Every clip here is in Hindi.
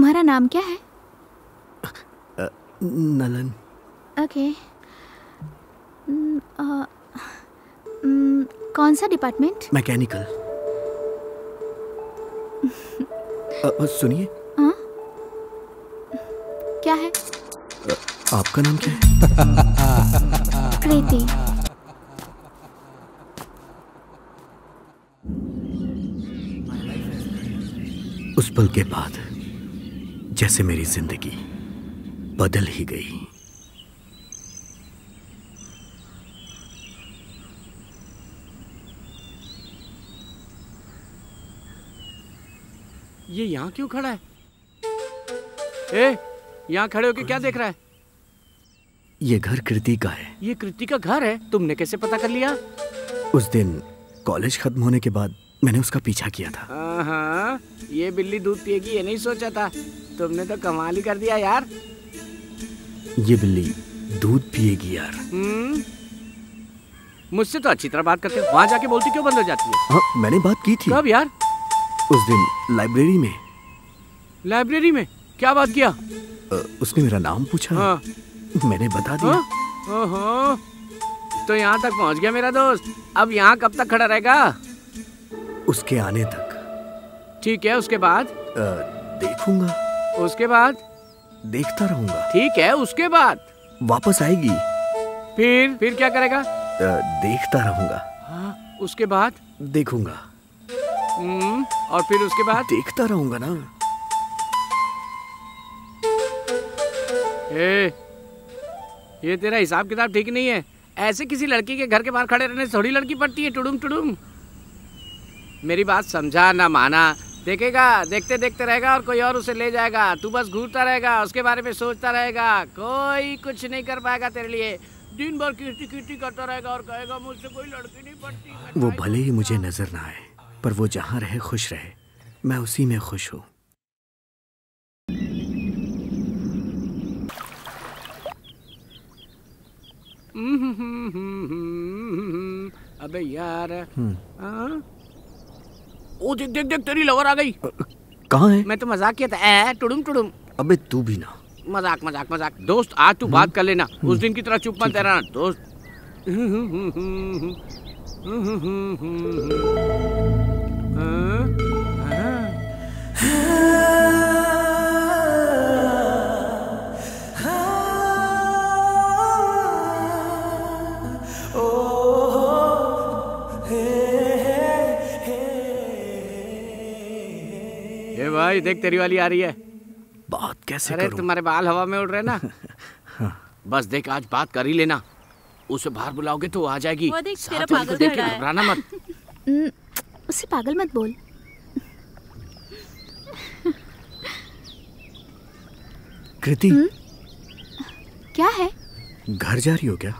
तुम्हारा नाम क्या है? नलन। ओके। कौन सा डिपार्टमेंट? मैकेनिकल। सुनिए। हाँ? क्या है? आपका नाम क्या है? कृति। उस पल के बाद जैसे मेरी जिंदगी बदल ही गई। ये यहाँ क्यों खड़ा है? यहाँ खड़े होके क्या देख रहा है? ये घर कृति का है। ये कृति का घर है? तुमने कैसे पता कर लिया? उस दिन कॉलेज खत्म होने के बाद मैंने उसका पीछा किया था। हाँ, ये बिल्ली दूध पिएगी ये नहीं सोचा था। तुमने तो कमाल ही कर दिया यार। ये बिल्ली दूध पिएगी यार। मुझसे तो अच्छी तरह बात करते हो, वहाँ जाके बोलती क्यों बंद हो जाती है? हाँ, मैंने बात की थी। कब यार? उस दिन लाइब्रेरी में। लाइब्रेरी में क्या बात किया? उसने मेरा नाम पूछा। हाँ। मैंने बता दिया। ओहो, तो यहाँ तक पहुँच गया मेरा दोस्त। अब यहाँ कब तक खड़ा रहेगा? उसके आने तक। ठीक है, उसके बाद? देखूंगा। उसके बाद? देखता रहूंगा। ठीक है, उसके बाद? वापस आएगी। फिर क्या करेगा? देखता रहूंगा। हाँ, उसके बाद? देखूंगा। और फिर उसके बाद? देखता रहूंगा ना। ये तेरा हिसाब किताब ठीक नहीं है। ऐसे किसी लड़की के घर के बाहर खड़े रहने से थोड़ी लड़की पड़ती है टुडुम टुडुम। मेरी बात समझा ना माना, देखेगा, देखते देखते रहेगा और कोई और उसे ले जाएगा। तू बस घूरता रहेगा, उसके बारे में सोचता रहेगा। कोई कुछ नहीं कर पाएगा तेरे लिए। दिन भर कीर्ति करता रहेगा और कहेगा मुझसे कोई लड़की नहीं पड़ती। वो भले ही मुझे नजर ना आए, पर वो जहाँ रहे खुश रहे। मैं उसी में खुश हूँ। अबे यार। ओ देख देख देख, तेरी लवर आ गई। कहाँ है? मैं तो मजाक किया था। टुडुम टुडुम। अबे तू भी ना। मजाक मजाक मजाक। दोस्त आज तू बात कर लेना, उस दिन की तरह चुप मत रहना दोस्त। भाई देख तेरी वाली आ रही है। बात कैसे करूं? तुम्हारे बाल हवा में उड़ रहे ना। हाँ। बस देख आज बात कर ही लेना। उसे बाहर बुलाओगे तो वो आ जाएगी। वो देख तेरा पागल देख के घबराना मत। उसे पागल मत बोल। कृति। क्या है? घर जा रही हो क्या?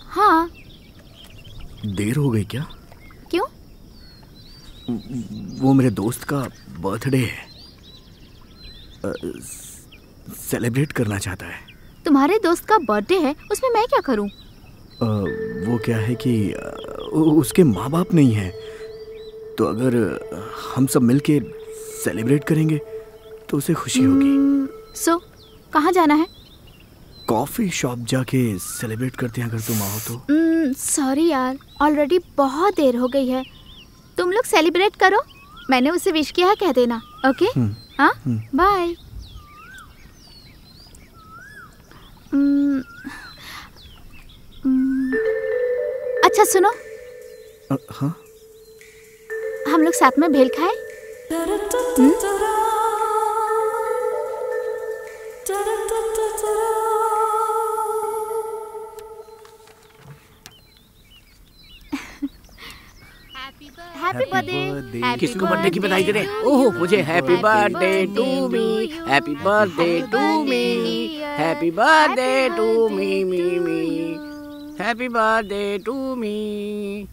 हाँ। देर हो गई क्या? क्यों? वो मेरे दोस्त का बर्थडे है, सेलिब्रेट करना चाहता है। तुम्हारे दोस्त का बर्थडे है, उसमें मैं क्या करूं? वो क्या है कि उसके माँ बाप नहीं हैं, तो अगर हम सब मिलके सेलिब्रेट करेंगे तो उसे खुशी होगी। सो कहाँ जाना है? कॉफी शॉप जाके सेलिब्रेट करते हैं अगर तुम आओ तो। सॉरी यार, ऑलरेडी बहुत देर हो गई है। तुम लोग सेलिब्रेट करो, मैंने उसे विश किया है कह देना। ओके? हाँ, बाय। अच्छा सुनो। हाँ? हम लोग साथ में भेल खाए? Happy birthday. किसको बर्थडे की बधाई दे रहे? ओह मुझे happy birthday to me, happy birthday to me, happy birthday to me me me, happy birthday to me,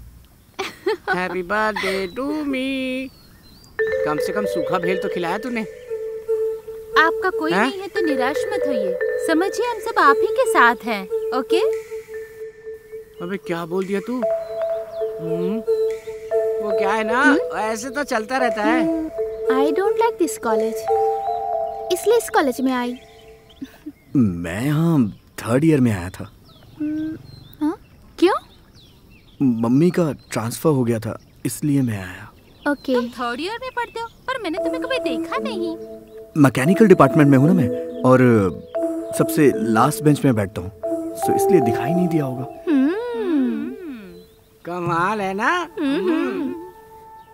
happy birthday to me. कम से कम सूखा भेल तो खिलाया तूने। आपका कोई नहीं है तो निराश मत होइए, समझिए हम सब आप ही के साथ हैं। ओके? अबे क्या बोल दिया तू? वो क्या है ना, ऐसे तो चलता रहता है। I don't like this college. इसलिए इस कॉलेज में आई। मैं यहाँ 3rd ईयर में आया था। हाँ? क्यों? मम्मी का ट्रांसफर हो गया था, इसलिए मैं आया। ओके। तुम 3rd ईयर में पढ़ते हो, पर मैंने तुम्हें कभी देखा नहीं। मैकेनिकल डिपार्टमेंट में हूँ ना मैं, और सबसे लास्ट बेंच में बैठता हूँ, सो इसलिए दिखाई नहीं दिया होगा। कमाल है ना।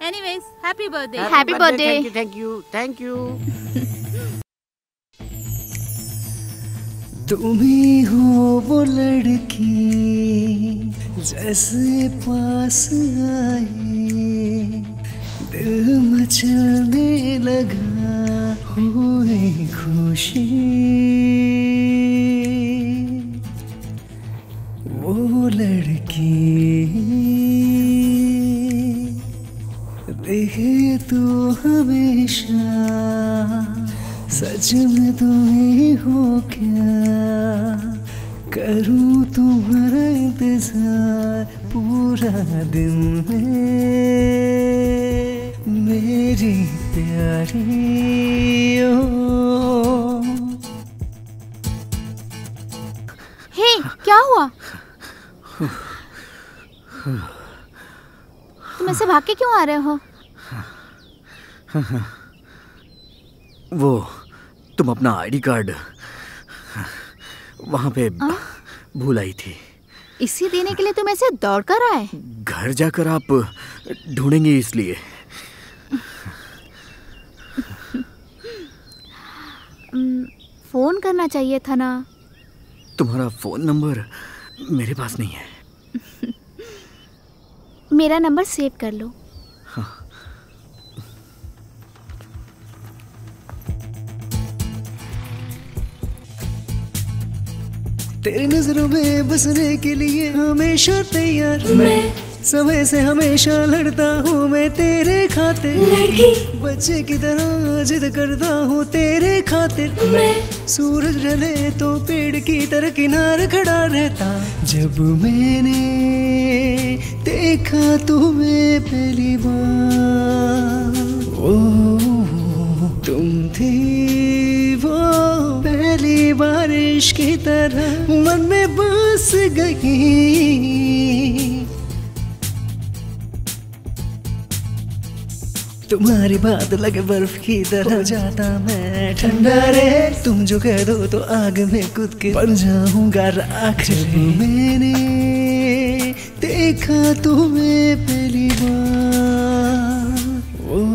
Anyways, happy birthday. Happy birthday. Thank you thank you. तुम ही हो वो लड़की जैसे पास आए दिल मचलने लगा हुई खुशी। वो लड़की रहे तो हमेशा, सच में तुम ही हो क्या? करूँ तुम्हारा इंतजार पूरा दिन में मेरी प्यारी ओ। हे, क्या हुआ? तुम ऐसे भाग के क्यों आ रहे हो? वो तुम अपना आईडी कार्ड वहाँ पे भूल आई थी। इसे देने के लिए तुम ऐसे दौड़ कर आए? घर जाकर आप ढूंढेंगे इसलिए। फोन करना चाहिए था ना। तुम्हारा फोन नंबर मेरे पास नहीं है। मेरा नंबर सेव कर लो। तेरी नजरों में बसने के लिए हमेशा तैयार मैं, समय से हमेशा लड़ता हूँ मैं तेरे खातिर। बच्चे की तरह जिद करता हूँ तेरे खातिर मैं। सूरज ढले तो पेड़ की तरह किनारे खड़ा रहता। जब मैंने देखा तुम्हें पहली बार, ओ तुम थी वो पहली बारिश की तरह मन में बस गई। तुम्हारी बात लगे बर्फ की तरह हो जाता मैं ठंडा रे। तुम जो कह दो तो आग में कूद के बन जाऊंगा राख। जब मैंने देखा तुम्हें पहली बार, ओ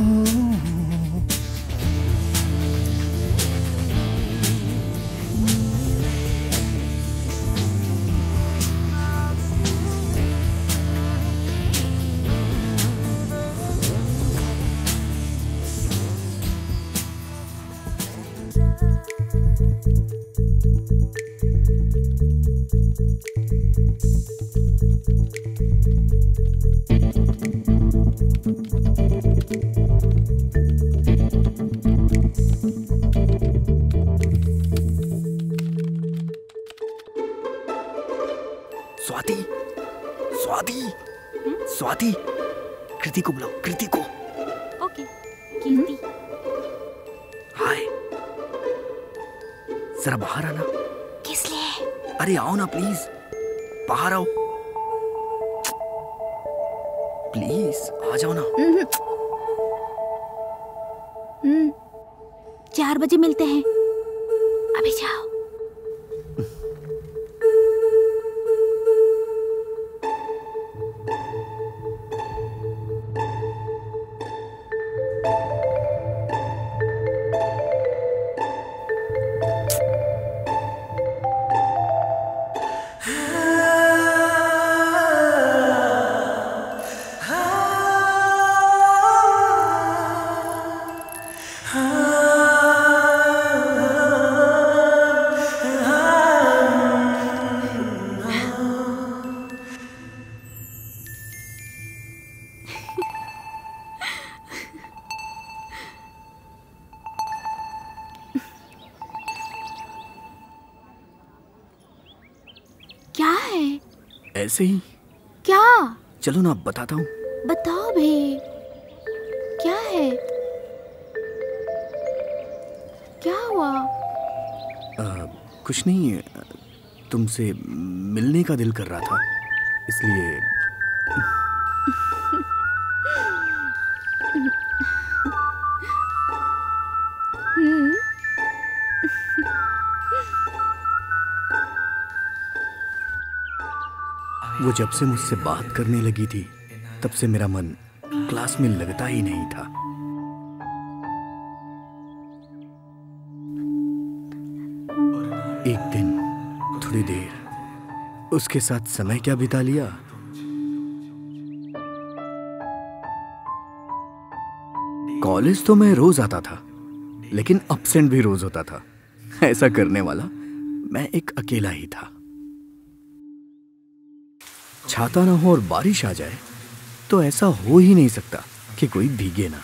स्वाति, स्वाति, स्वाति, कृति को बुलाओ, कृति को। ओके, कीर्ति। हाय, जरा बाहर आना। किस लिए? अरे आओ ना प्लीज, बाहर आओ प्लीज, आ जाओ ना। 4 बजे मिलते हैं, अभी जाओ। क्या है? ऐसे ही। क्या? चलो ना, बताता हूँ। बताओ भी, क्या है? क्या हुआ? हुआ? कुछ नहीं, तुमसे मिलने का दिल कर रहा था, इसलिए। वो जब से मुझसे बात करने लगी थी, तब से मेरा मन क्लास में लगता ही नहीं था। एक दिन थोड़ी देर उसके साथ समय क्या बिता लिया। कॉलेज तो मैं रोज आता था, लेकिन एब्सेंट भी रोज होता था। ऐसा करने वाला मैं एक अकेला ही था। छाता ना हो और बारिश आ जाए तो ऐसा हो ही नहीं सकता कि कोई भीगे ना।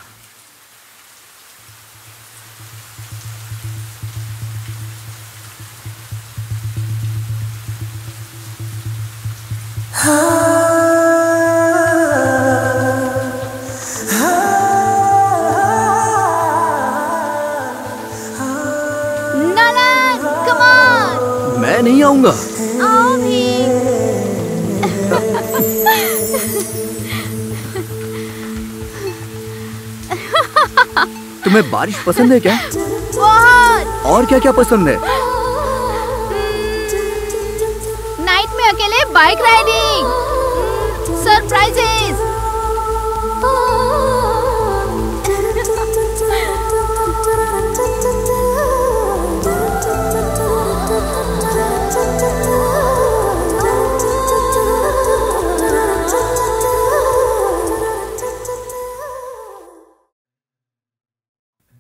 नलन, come on! मैं नहीं आऊंगा। आओ भी। तुम्हें बारिश पसंद है क्या? बहुत। और क्या क्या पसंद है? नाइट में अकेले बाइक राइडिंग, सरप्राइजेस।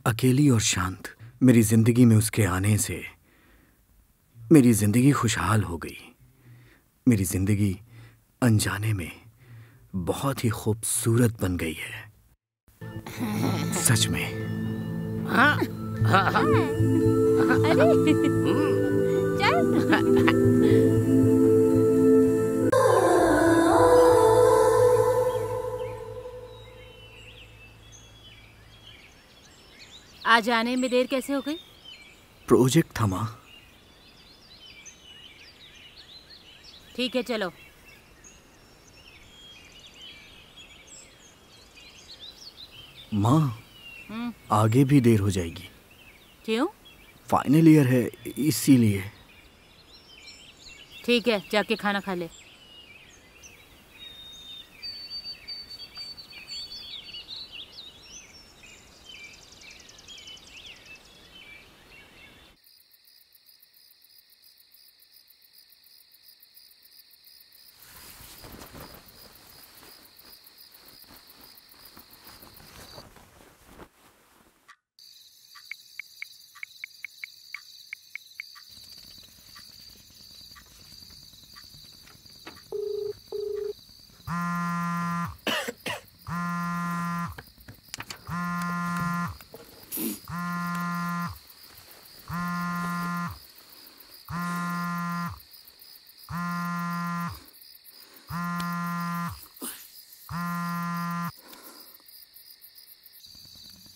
अकेली और शांत मेरी जिंदगी में उसके आने से मेरी जिंदगी खुशहाल हो गई। मेरी जिंदगी अनजाने में बहुत ही खूबसूरत बन गई है। सच में। अरे चल। आज आने में देर कैसे हो गई? प्रोजेक्ट था माँ। ठीक है चलो। माँ, आगे भी देर हो जाएगी। क्यों? फाइनल ईयर है, इसीलिए। ठीक है, जाके खाना खा ले।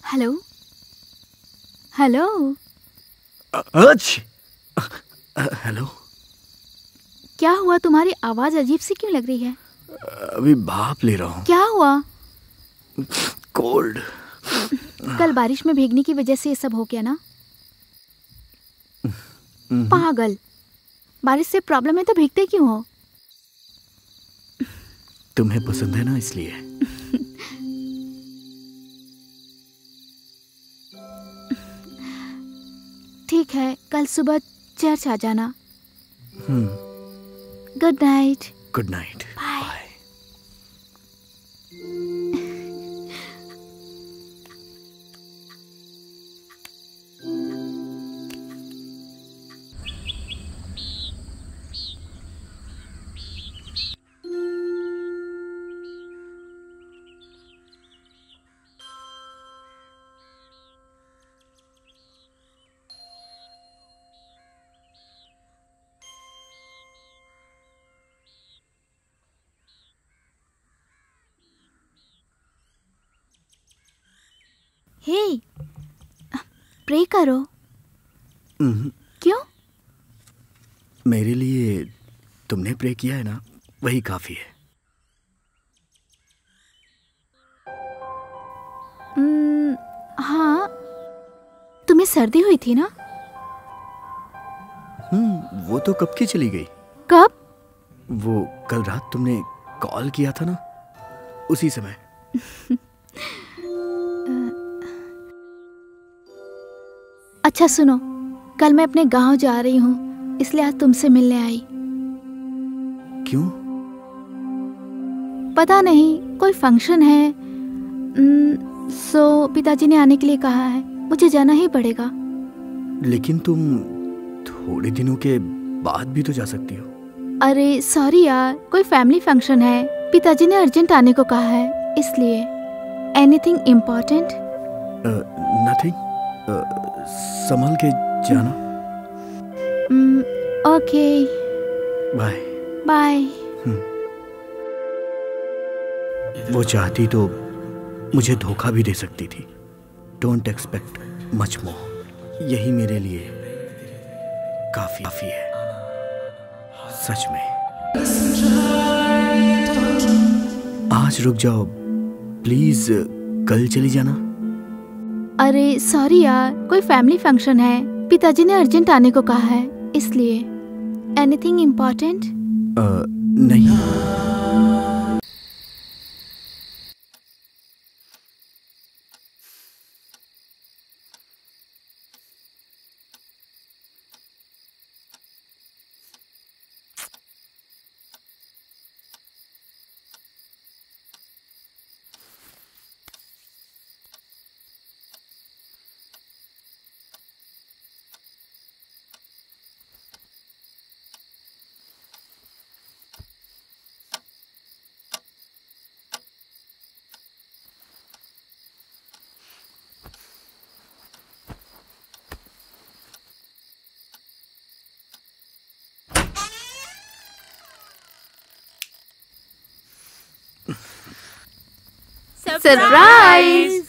Hello hello. हेलो। क्या हुआ? तुम्हारी आवाज अजीब सी क्यों लग रही है? अभी भाप ले रहा हूँ। क्या हुआ? कोल्ड। कल बारिश में भीगने की वजह से ये सब हो गया ना? पागल, बारिश से प्रॉब्लम है तो भीगते क्यों हो? तुम्हें पसंद है ना, इसलिए। ठीक है, कल सुबह चर्च आ जाना। Good night. Good night. Bye. Hey, pray करो। क्यों? मेरे लिए तुमने प्रे किया है ना, वही काफी है। हाँ, तुम्हें सर्दी हुई थी ना? वो तो कब की चली गई। कब? वो कल रात तुमने कॉल किया था ना, उसी समय। अच्छा सुनो, कल मैं अपने गांव जा रही हूँ, इसलिए आज तुमसे मिलने आई। क्यों? पता नहीं, कोई फंक्शन है। सो पिताजी ने आने के लिए कहा है, मुझे जाना ही पड़ेगा। लेकिन तुम थोड़े दिनों के बाद भी तो जा सकती हो। अरे सॉरी यार, कोई फैमिली फंक्शन है, पिताजी ने अर्जेंट आने को कहा है, इसलिए। Anything important? नथिंग। संभल के जाना। Okay, bye. बाय। वो चाहती तो मुझे धोखा भी दे सकती थी। Don't expect much more. यही मेरे लिए काफी है, सच में। आज रुक जाओ प्लीज, कल चली जाना। अरे सॉरी यार, कोई फैमिली फंक्शन है, पिताजी ने अर्जेंट आने को कहा है, इसलिए। Anything important? नहीं। सरप्राइज!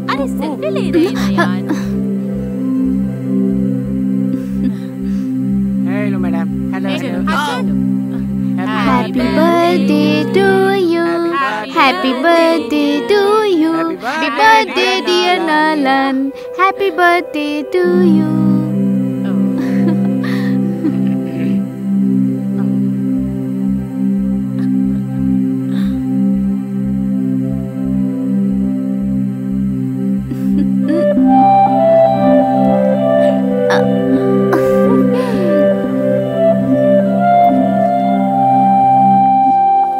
अरे सेल्फी ले रही है यार। Hello madam. Hello Happy birthday to you. Happy birthday to you. Happy birthday dear Nalan. Happy birthday to you.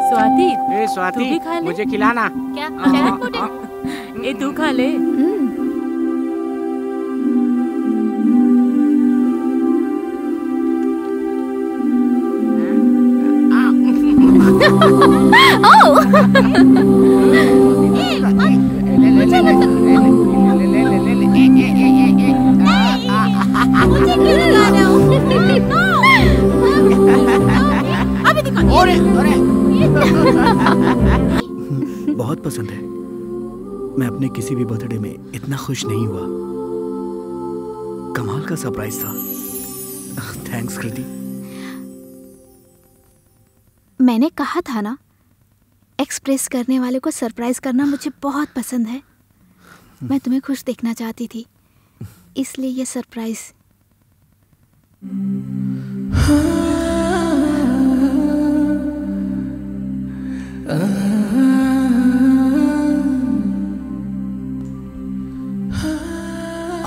Swati, ए तू स्वाति, भी खा ले। मुझे खिलाना। क्या चैट पुडिंग? ए तू खा ले। बहुत पसंद है। मैं अपने किसी भी बर्थडे में इतना खुश नहीं हुआ। कमाल का सरप्राइज था। थैंक्स कृति। मैंने कहा था ना, एक्सप्रेस करने वाले को सरप्राइज करना मुझे बहुत पसंद है। मैं तुम्हें खुश देखना चाहती थी, इसलिए ये सरप्राइज।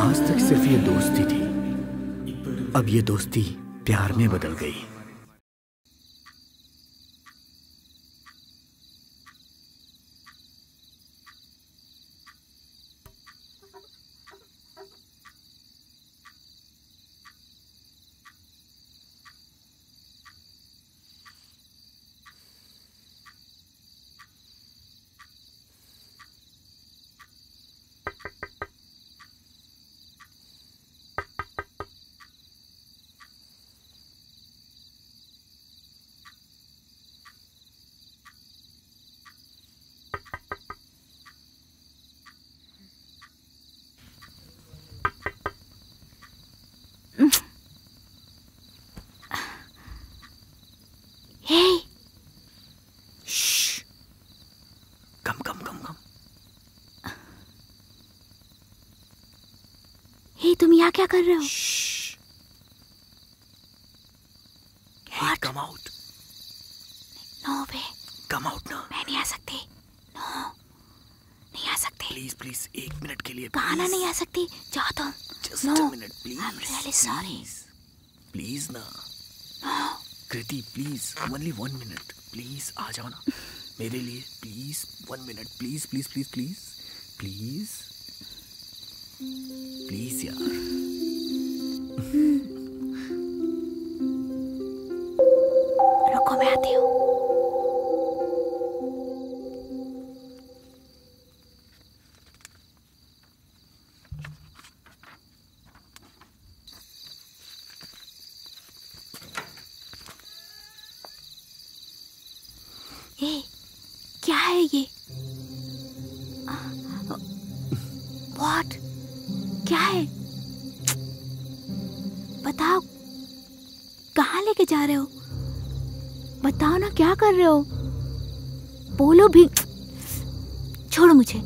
आज तक सिर्फ ये दोस्ती थी, अब ये दोस्ती प्यार में बदल गई। हे, तुम यहाँ क्या कर रहे हो? Hey, come out. नो वे, Come out now. मैं नहीं आ सकती। नो, नहीं आ सकती। Please, please, 1 मिनट के लिए। कहा ना please. नहीं आ सकती। जाओ तुम। Just No, a minute, please. I'm really sorry. Please, please ना। कृति, please, only 1 minute. Please, आ जाओ ना। मेरे लिए, please, 1 minute. Please, please, please, please. Please. Please यार। रुको, मैं आती हूँ। ये क्या है ये? What? क्या है? बताओ, कहाँ लेके जा रहे हो? बताओ ना, क्या कर रहे हो? बोलो भी। छोड़ो मुझे।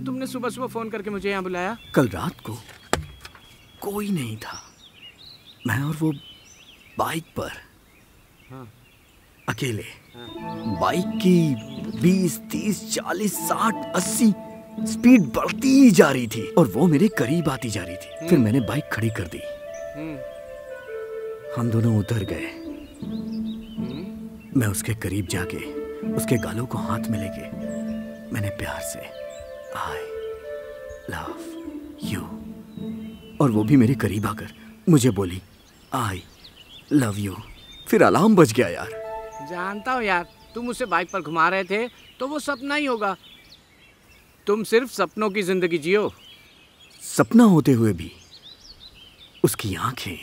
तुमने सुबह सुबह फोन करके मुझे यहाँ बुलाया? कल रात को कोई नहीं था, मैं और वो बाइक पर। हाँ। अकेले। हाँ। बाइक की 20, 30, 40, 60, 80 स्पीड बढ़ती ही जा रही थी और वो मेरे करीब आती जा रही थी। फिर मैंने बाइक खड़ी कर दी। हम दोनों उतर गए। मैं उसके करीब जाके उसके गालों को हाथ में लेके मैंने प्यार से I love you, और वो भी मेरे करीब आकर मुझे बोली I love you। फिर अलार्म बज गया यार। जानता हूँ यार, तुम उसे बाइक पर घुमा रहे थे तो वो सपना ही होगा। तुम सिर्फ सपनों की जिंदगी जियो। सपना होते हुए भी उसकी आंखें,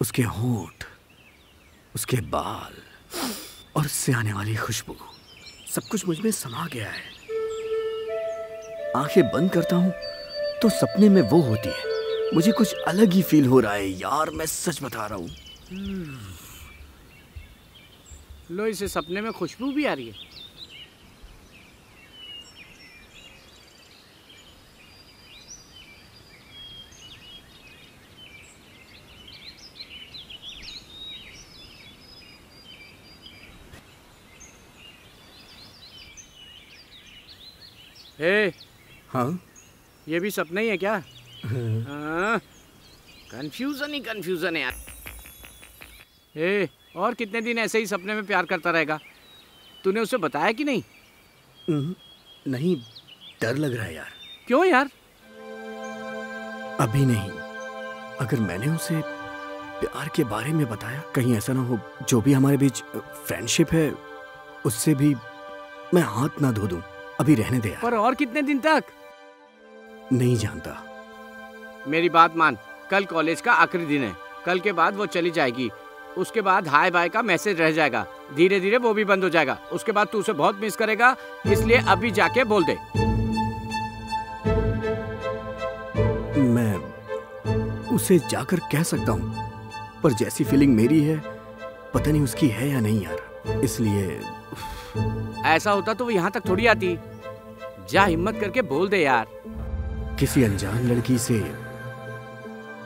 उसके होंठ, उसके बाल और उससे आने वाली खुशबू, सब कुछ मुझ में समा गया है। आंखें बंद करता हूं तो सपने में वो होती है। मुझे कुछ अलग ही फील हो रहा है यार, मैं सच बता रहा हूं। लो, इसे सपने में खुशबू भी आ रही है। हे, हाँ, ये भी सपना ही है क्या? हाँ, कंफ्यूजन ही कंफ्यूजन है यार। हे, और कितने दिन ऐसे ही सपने में प्यार करता रहेगा? तूने उसे बताया कि नहीं? नहीं, डर लग रहा है यार। क्यों यार? अभी नहीं। अगर मैंने उसे प्यार के बारे में बताया, कहीं ऐसा ना हो जो भी हमारे बीच फ्रेंडशिप है उससे भी मैं हाथ ना धो दूं। अभी रहने दे यार। पर और कितने दिन तक? नहीं जानता। मेरी बात मान, कल कॉलेज का आखिरी दिन है, कल के बाद वो चली जाएगी। उसके बाद हाय बाय का मैसेज रह जाएगा, धीरे धीरे वो भी बंद हो जाएगा। उसके बाद तू उसे बहुत मिस करेगा, इसलिए अभी जाके बोल दे। मैं उसे जाकर कह सकता हूँ, पर जैसी फीलिंग मेरी है पता नहीं उसकी है या नहीं यार, इसलिए। ऐसा होता तो वो यहाँ तक थोड़ी आती। जा हिम्मत करके बोल दे यार। किसी अनजान लड़की से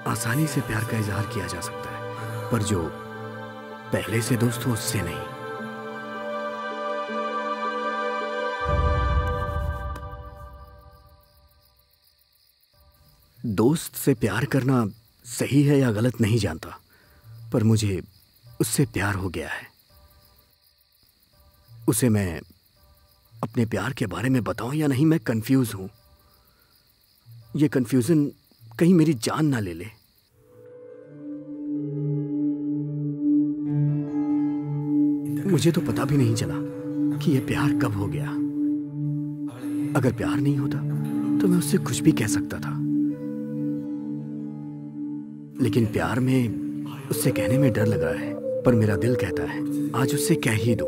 आसानी से प्यार का इजहार किया जा सकता है, पर जो पहले से दोस्त हो उससे नहीं। दोस्त से प्यार करना सही है या गलत नहीं जानता, पर मुझे उससे प्यार हो गया है। उसे मैं अपने प्यार के बारे में बताऊं या नहीं, मैं कंफ्यूज हूं। ये कंफ्यूजन कहीं मेरी जान ना ले ले। मुझे तो पता भी नहीं चला कि ये प्यार कब हो गया। अगर प्यार नहीं होता तो मैं उससे कुछ भी कह सकता था, लेकिन प्यार में उससे कहने में डर लग रहा है। पर मेरा दिल कहता है आज उससे कह ही दूं।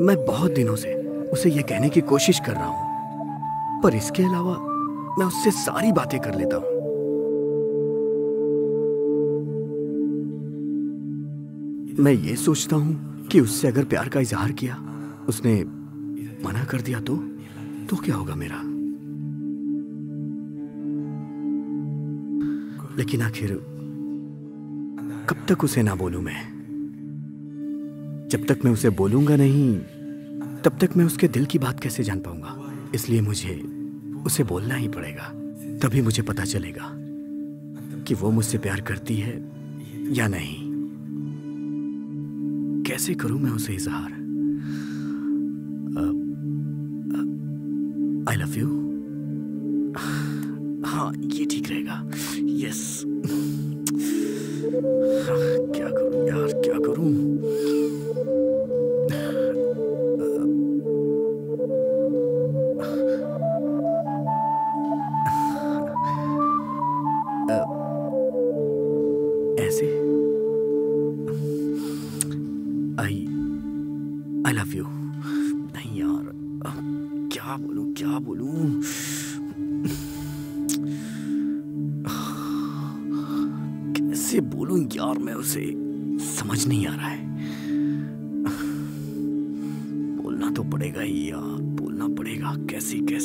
मैं बहुत दिनों से उसे यह कहने की कोशिश कर रहा हूं, पर इसके अलावा मैं उससे सारी बातें कर लेता हूं। मैं ये सोचता हूं कि उससे अगर प्यार का इजहार किया, उसने मना कर दिया तो क्या होगा मेरा। लेकिन आखिर कब तक उसे ना बोलूं मैं? जब तक मैं उसे बोलूंगा नहीं, तब तक मैं उसके दिल की बात कैसे जान पाऊंगा। इसलिए मुझे उसे बोलना ही पड़ेगा, तभी मुझे पता चलेगा कि वो मुझसे प्यार करती है या नहीं। कैसे करूं मैं उसे इजहार? आई लव यू। हाँ, ये ठीक रहेगा। यस। क्या करूं यार, क्या करूं? ऐसे आई लव यू। नहीं यार, क्या बोलूं? कैसे बोलूं यार मैं उसे? समझ नहीं आ रहा है। बोलना तो पड़ेगा ही यार, बोलना पड़ेगा। कैसे फिर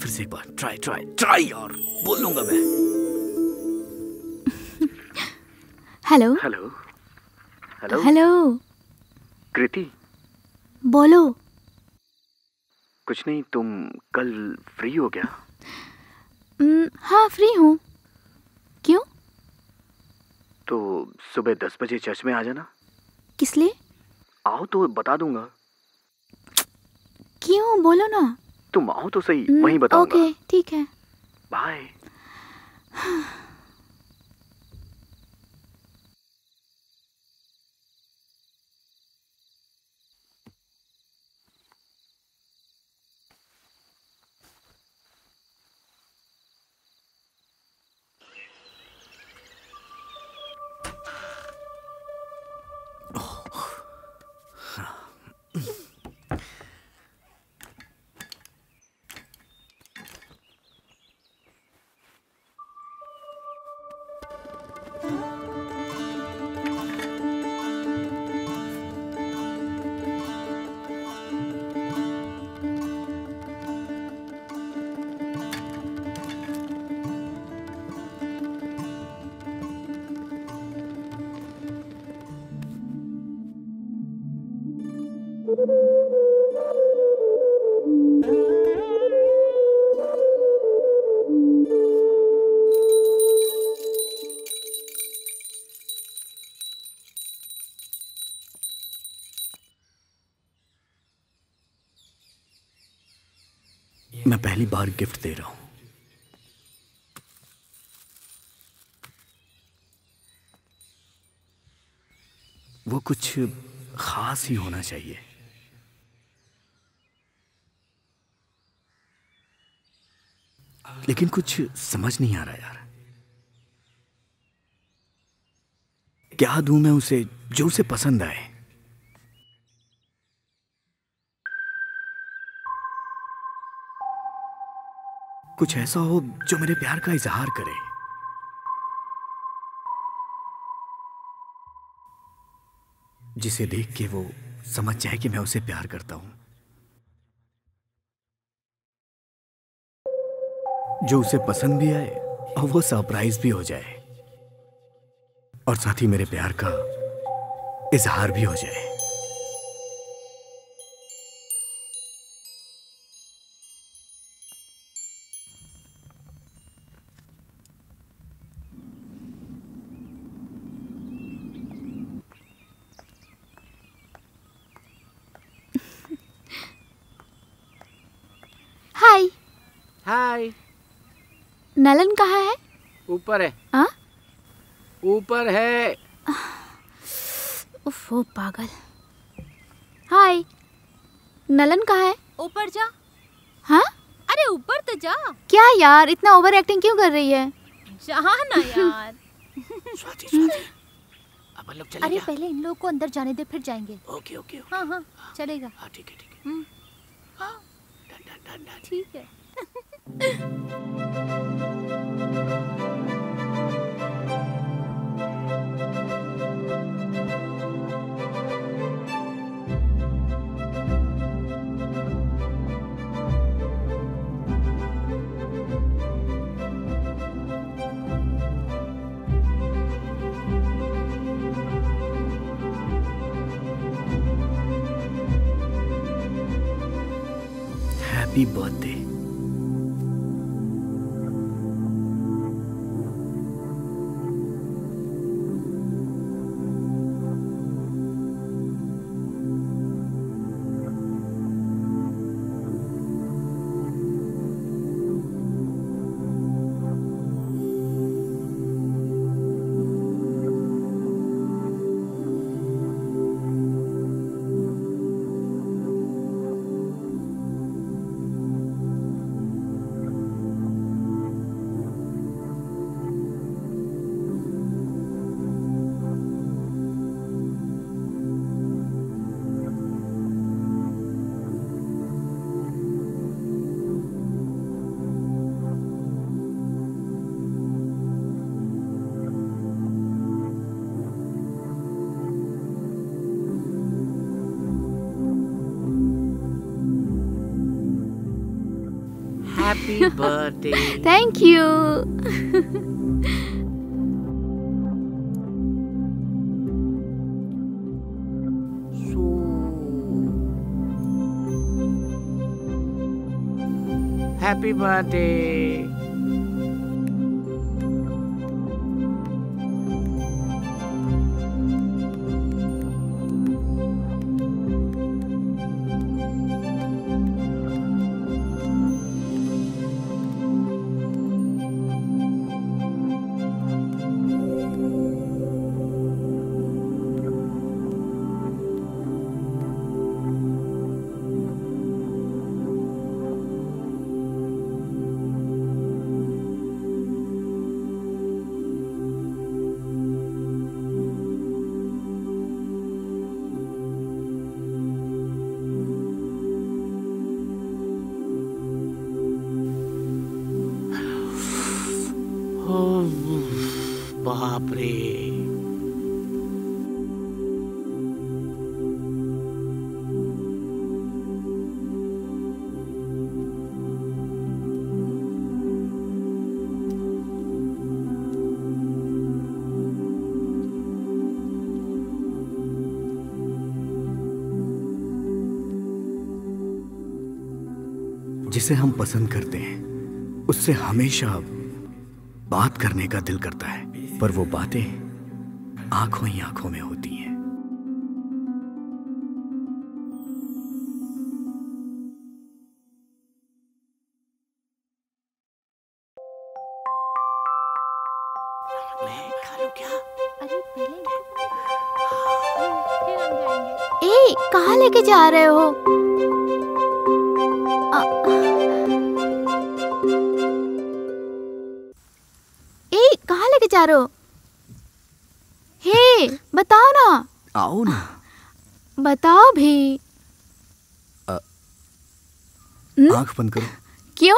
से एक बार ट्राई यार, बोल लूंगा मैं। हेलो हेलो हेलो, कृति। बोलो। कुछ नहीं, तुम कल फ्री हो क्या? हाँ, फ्री हूँ। क्यों? तो सुबह 10 बजे चर्च में आ जाना। किस लिए? आओ तो बता दूंगा। क्यों, बोलो ना। तुम आओ तो सही, वहीं बताऊंगा। ओके, ठीक है। बाय। मैं पहली बार गिफ्ट दे रहा हूं। वो कुछ खास ही होना चाहिए। लेकिन कुछ समझ नहीं आ रहा यार। क्या दूं मैं उसे जो उसे पसंद आए। कुछ ऐसा हो जो मेरे प्यार का इजहार करे। जिसे देख के वो समझ जाए कि मैं उसे प्यार करता हूं। जो उसे पसंद भी आए और वो सरप्राइज भी हो जाए, और साथ ही मेरे प्यार का इजहार भी हो जाए। हाय। हाय। नलन कहाँ है? ऊपर है। हाँ? ऊपर है। उफ, वो पागल। हाय, नलन कहाँ है? ऊपर जा। हाँ? अरे ऊपर तो जा। क्या यार, इतना ओवर एक्टिंग क्यों कर रही है? जा ना यार। स्वाति स्वाति, अपन लोग चले अरे क्या? पहले इन लोगों को अंदर जाने दे, फिर जाएंगे। Okay okay okay. हाँ हाँ चलेगा। हाँ ठीक है ठीक है। Done done done done. ठीक है। Happy birthday. Happy birthday. Thank you. Happy birthday. बाप रे। जिसे हम पसंद करते हैं उससे हमेशा बात करने का दिल करता है, पर वो बातें आंखों ही आंखों में होती हैं। मैं खा लूं क्या? अरे पहले फिर हम जाएंगे। ए, कहाँ लेके जा रहे हो? रहे हो? हे, बताओ ना। आओ ना। बताओ भी। आंख बंद करो। क्यों?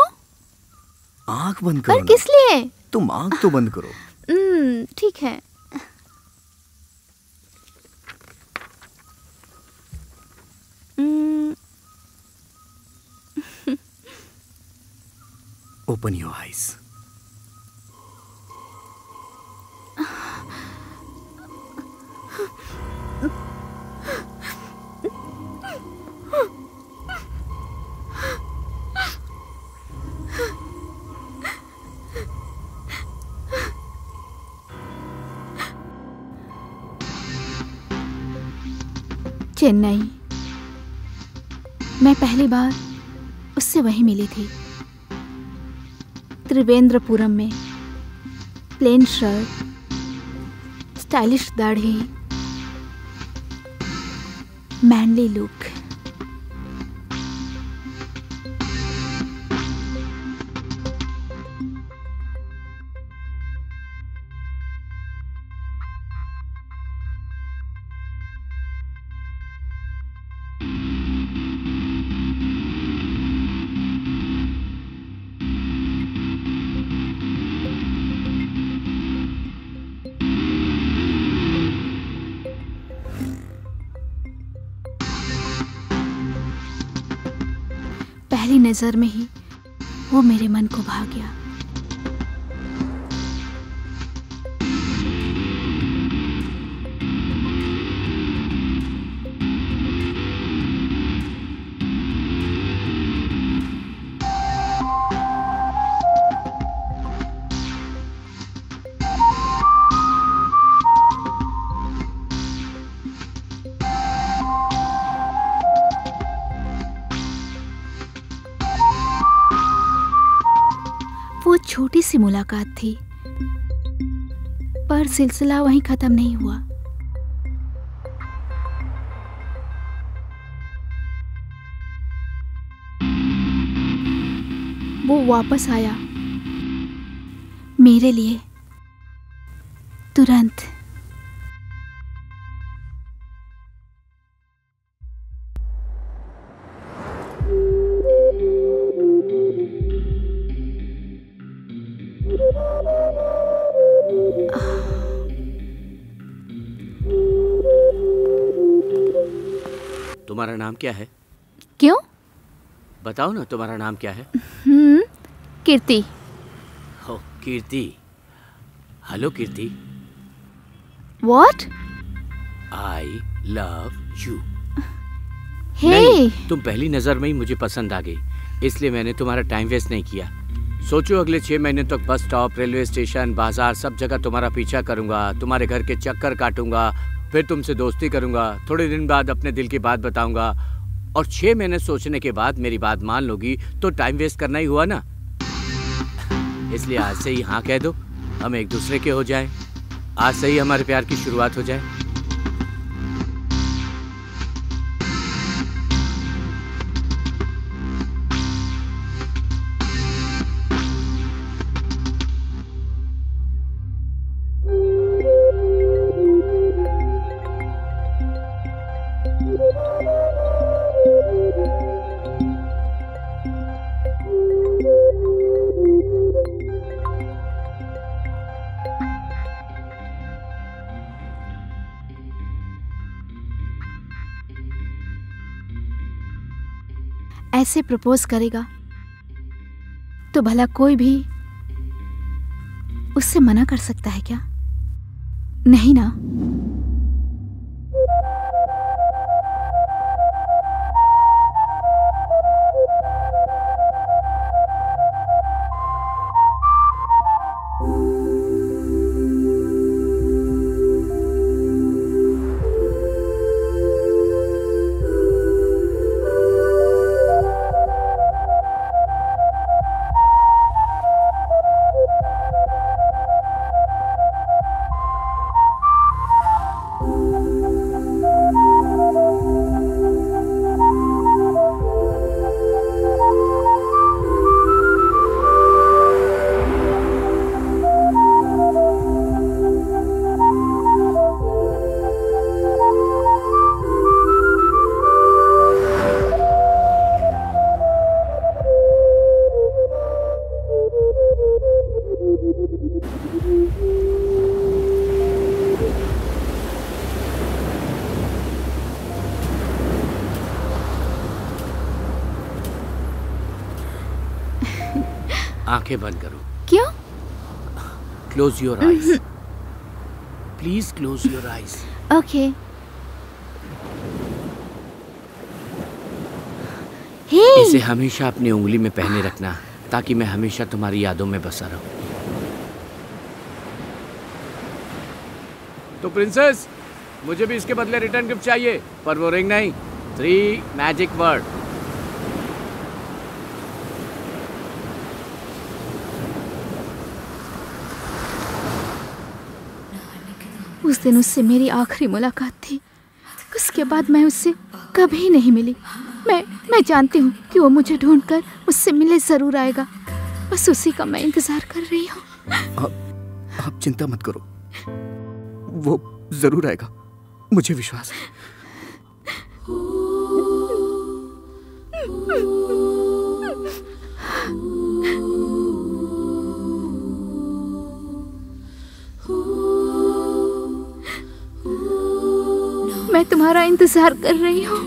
आंख बंद करो पर ना। किस लिए? तुम आंख तो बंद करो। ठीक है। Open your eyes. चेन्नई। मैं पहली बार उससे वहीं मिली थी, त्रिवेंद्रपुरम में। प्लेन शर्ट, स्टाइलिश दाढ़ी, मैनली लुक। पहली नजर में ही वो मेरे मन को भा गया। वो छोटी सी मुलाकात थी, पर सिलसिला वहीं खत्म नहीं हुआ। वो वापस आया मेरे लिए तुरंत। तुम्हारा नाम क्या है? क्यों? बताओ ना, तुम्हारा नाम क्या है? कीर्ति। हो, Kirti. Hello Kirti. What? I love you. Hey. नहीं, तुम पहली नजर में ही मुझे पसंद आ गई, इसलिए मैंने तुम्हारा टाइम वेस्ट नहीं किया। सोचो, अगले 6 महीने तक बस स्टॉप, रेलवे स्टेशन, बाजार, सब जगह तुम्हारा पीछा करूंगा, तुम्हारे घर के चक्कर काटूंगा, फिर तुमसे दोस्ती करूंगा, थोड़े दिन बाद अपने दिल की बात बताऊंगा, और 6 महीने सोचने के बाद मेरी बात मान लोगी तो टाइम वेस्ट करना ही हुआ ना। इसलिए आज से ही हाँ कह दो, हम एक दूसरे के हो जाएं। आज से ही हमारे प्यार की शुरुआत हो जाए। ऐसे प्रपोज करेगा तो भला कोई भी उससे मना कर सकता है क्या? नहीं ना। आंखें बंद करो। क्यों? Close your eyes, please close your eyes. Okay. Hey, इसे हमेशा अपनी उंगली में पहने रखना ताकि मैं हमेशा तुम्हारी यादों में बसा रहूं। तो प्रिंसेस, मुझे भी इसके बदले रिटर्न गिफ्ट चाहिए, पर वो रिंग नहीं, 3 मैजिक वर्ड। उस दिन उससे मेरी आखिरी मुलाकात थी। उसके बाद मैं उससे कभी नहीं मिली। मैं जानती हूँ कि वो मुझे ढूंढकर मुझसे मिले जरूर आएगा। बस उसी का मैं इंतजार कर रही हूँ। आप चिंता मत करो, वो जरूर आएगा, मुझे विश्वास है। मैं तुम्हारा इंतजार कर रही हूँ।